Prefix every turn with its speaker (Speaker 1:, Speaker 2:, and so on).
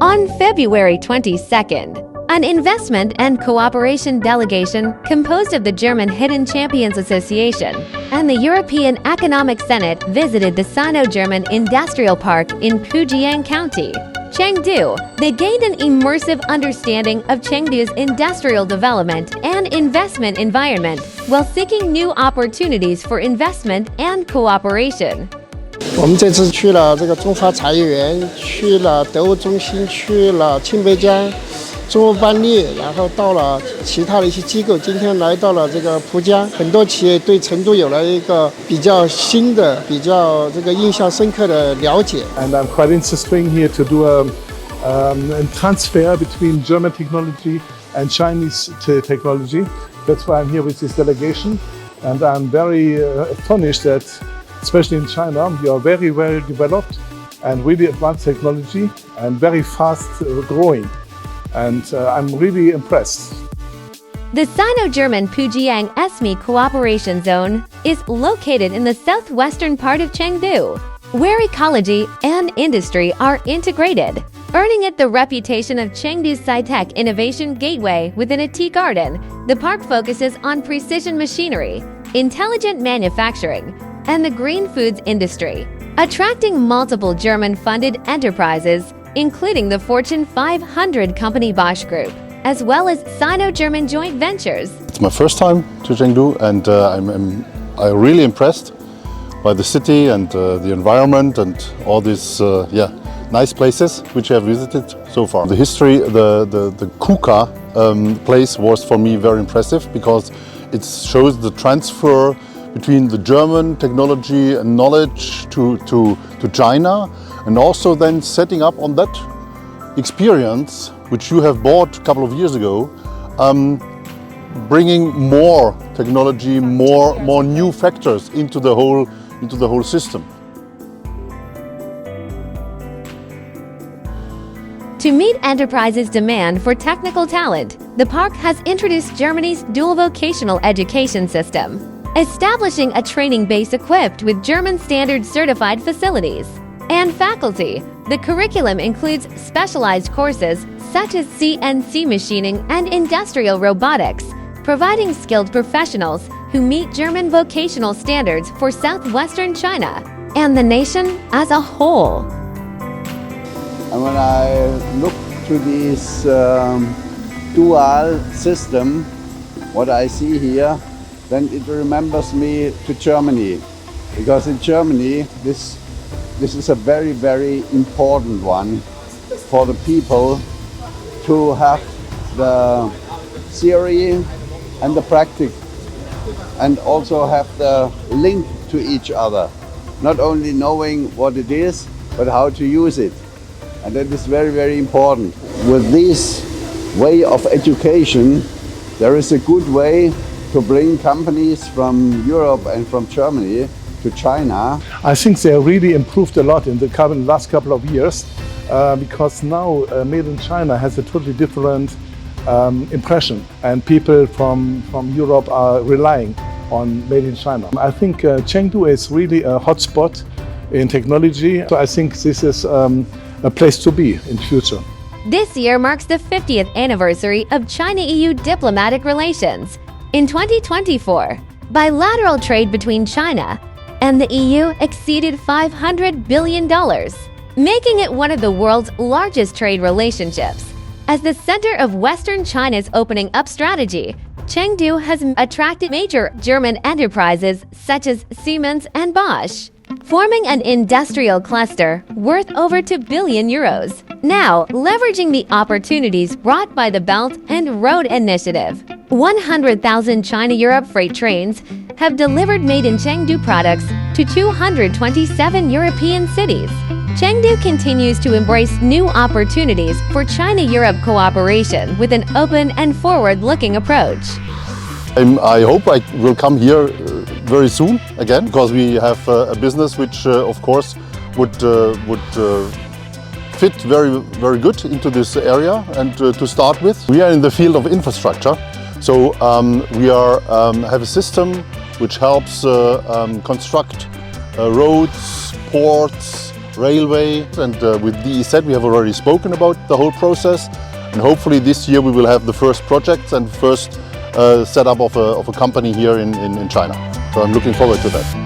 Speaker 1: On February 22nd, an investment and cooperation delegation composed of the German Hidden Champions Association and the European Economic Senate visited the Sino-German Industrial Park in Fujian County, Chengdu. They gained an immersive understanding of Chengdu's industrial development and investment environment while seeking new opportunities for investment and cooperation.
Speaker 2: 我们这次去了这个中华茶叶园，去了德物中心，去了青北江中欧班列，然后到了其他的一些机构。今天来到了这个蒲江，很多企业对成都有了一个比较新的、比较这个印象深刻的了解。
Speaker 3: And I'm quite interested here to do a transfer between German technology and Chinese technology. That's why I'm here with this delegation, and I'm very astonished that, especially in China, you are very well developed and really advanced technology and very fast growing. And I'm really impressed.
Speaker 1: The Sino-German Fujian SME Cooperation Zone is located in the southwestern part of Chengdu, where ecology and industry are integrated, earning it the reputation of Chengdu's Sci-Tech innovation gateway within a tea garden. The park focuses on precision machinery, intelligent manufacturing, and the green foods industry, attracting multiple German-funded enterprises, including the Fortune 500 company Bosch Group, as well as Sino-German joint ventures.
Speaker 4: It's my first time to Chengdu, and I'm really impressed by the city and the environment and all these nice places which I have visited so far. The history, the Kuka place was for me very impressive because it shows the transfer between the German technology and knowledge to China, and also then setting up on that experience which you have bought a couple of years ago, bringing more technology, more new factors into the whole system.
Speaker 1: To meet enterprises' demand for technical talent, the park has introduced Germany's dual vocational education system, establishing a training base equipped with German standard certified facilities and faculty. The curriculum includes specialized courses such as CNC machining and industrial robotics, providing skilled professionals who meet German vocational standards for southwestern China and the nation as a whole.
Speaker 5: And when I look to this dual system, what I see here, then it remembers me to Germany, because in Germany this is a very, very important one for the people to have the theory and the practice, and also have the link to each other, not only knowing what it is but how to use it, and that is very, very important. With this way of education, there is a good way to bring companies from Europe and from Germany to China.
Speaker 3: I think they really improved a lot in the last couple of years because now Made in China has a totally different impression, and people from Europe are relying on Made in China. I think Chengdu is really a hotspot in technology, so I think this is a place to be in future.
Speaker 1: This year marks the 50th anniversary of China-EU diplomatic relations. In 2024, bilateral trade between China and the EU exceeded $500 billion, making it one of the world's largest trade relationships. As the center of Western China's opening up strategy, Chengdu has attracted major German enterprises such as Siemens and Bosch, forming an industrial cluster worth over €2 billion. Now, leveraging the opportunities brought by the Belt and Road Initiative, 100,000 China-Europe freight trains have delivered made in Chengdu products to 227 European cities. Chengdu continues to embrace new opportunities for China-Europe cooperation with an open and forward-looking approach.
Speaker 4: I hope I will come here very soon again, because we have a business which, of course, would fit very, very good into this area. And to start with, we are in the field of infrastructure, so we have a system which helps construct roads, ports, railway, and with DEZ we have already spoken about the whole process, and hopefully this year we will have the first projects and first setup of a company here in China. So I'm looking forward to that.